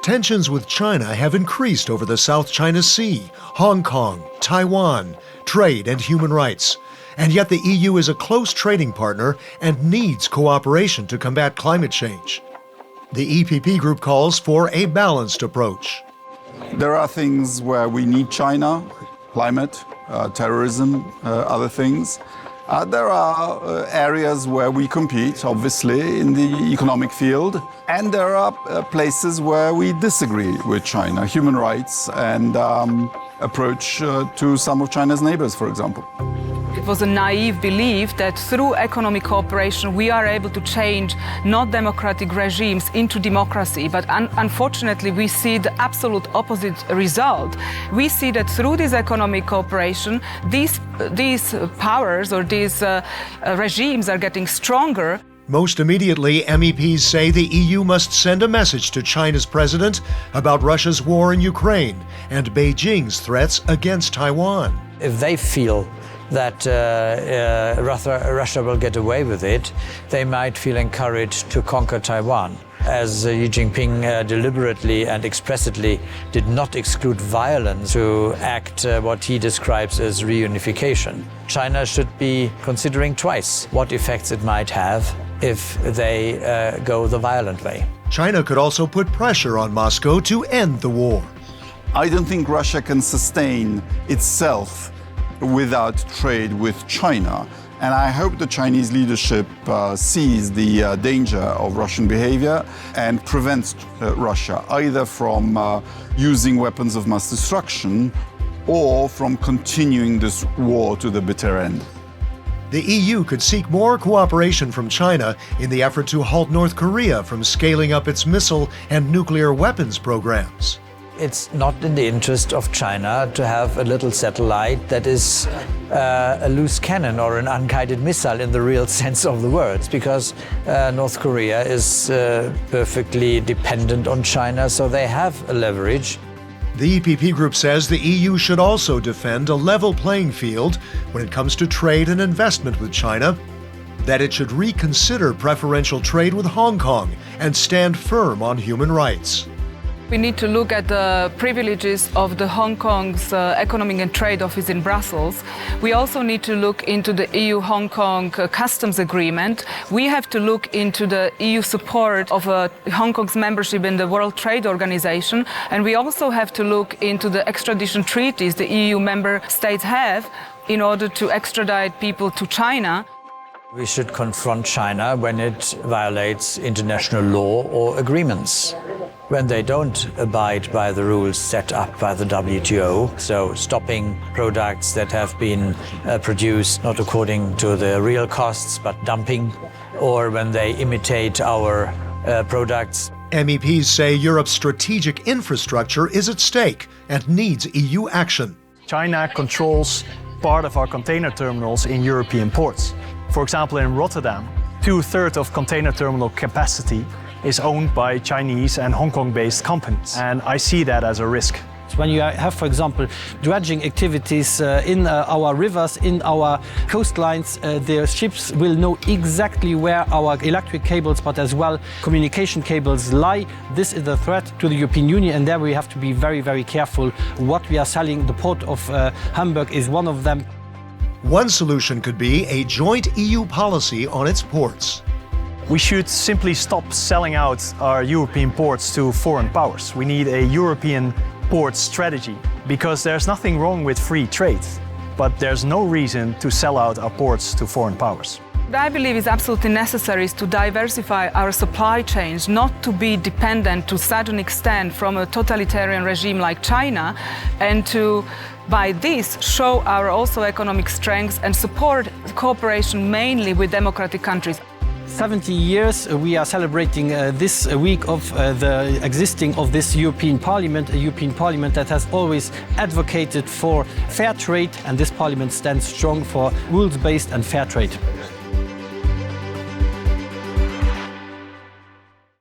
Tensions with China have increased over the South China Sea, Hong Kong, Taiwan, trade and human rights. And yet the EU is a close trading partner and needs cooperation to combat climate change. The EPP Group calls for a balanced approach. There are things where we need China, climate, terrorism, other things. There are areas where we compete, obviously, in the economic field. And there are places where we disagree with China, human rights and approach to some of China's neighbours, for example. It was a naive belief that through economic cooperation we are able to change not democratic regimes into democracy, but unfortunately we see the absolute opposite result. We see that through this economic cooperation, these powers or these regimes are getting stronger. Most immediately, MEPs say the EU must send a message to China's president about Russia's war in Ukraine and Beijing's threats against Taiwan. If they feel that Russia will get away with it, they might feel encouraged to conquer Taiwan. As Xi Jinping deliberately and expressly did not exclude violence to act what he describes as reunification. China should be considering twice what effects it might have if they go the violent way. China could also put pressure on Moscow to end the war. I don't think Russia can sustain itself without trade with China. And I hope the Chinese leadership sees the danger of Russian behavior and prevents Russia either from using weapons of mass destruction or from continuing this war to the bitter end. The EU could seek more cooperation from China in the effort to halt North Korea from scaling up its missile and nuclear weapons programs. It's not in the interest of China to have a little satellite that is a loose cannon or an unguided missile in the real sense of the words, because North Korea is perfectly dependent on China, so they have a leverage. The EPP Group says the EU should also defend a level playing field when it comes to trade and investment with China, that it should reconsider preferential trade with Hong Kong and stand firm on human rights. We need to look at the privileges of the Hong Kong's Economic and Trade Office in Brussels. We also need to look into the EU-Hong Kong customs agreement. We have to look into the EU support of Hong Kong's membership in the World Trade Organization. And we also have to look into the extradition treaties the EU member states have in order to extradite people to China. We should confront China when it violates international law or agreements, when they don't abide by the rules set up by the WTO, so stopping products that have been produced not according to the real costs but dumping, or when they imitate our products. MEPs say Europe's strategic infrastructure is at stake and needs EU action. China controls part of our container terminals in European ports. For example, in Rotterdam, 2/3 of container terminal capacity is owned by Chinese and Hong Kong-based companies, and I see that as a risk. When you have, for example, dredging activities in our rivers, in our coastlines, the ships will know exactly where our electric cables, but as well communication cables lie. This is a threat to the European Union, and there we have to be very, very careful what we are selling. The port of Hamburg is one of them. One solution could be a joint EU policy on its ports. We should simply stop selling out our European ports to foreign powers. We need a European port strategy, because there's nothing wrong with free trade, but there's no reason to sell out our ports to foreign powers. What I believe is absolutely necessary is to diversify our supply chains, not to be dependent to such an extent from a totalitarian regime like China, and to, by this, show our also economic strengths and support cooperation mainly with democratic countries. 70 years we are celebrating this week of the existing of this European Parliament, a European Parliament that has always advocated for fair trade, and this Parliament stands strong for rules-based and fair trade.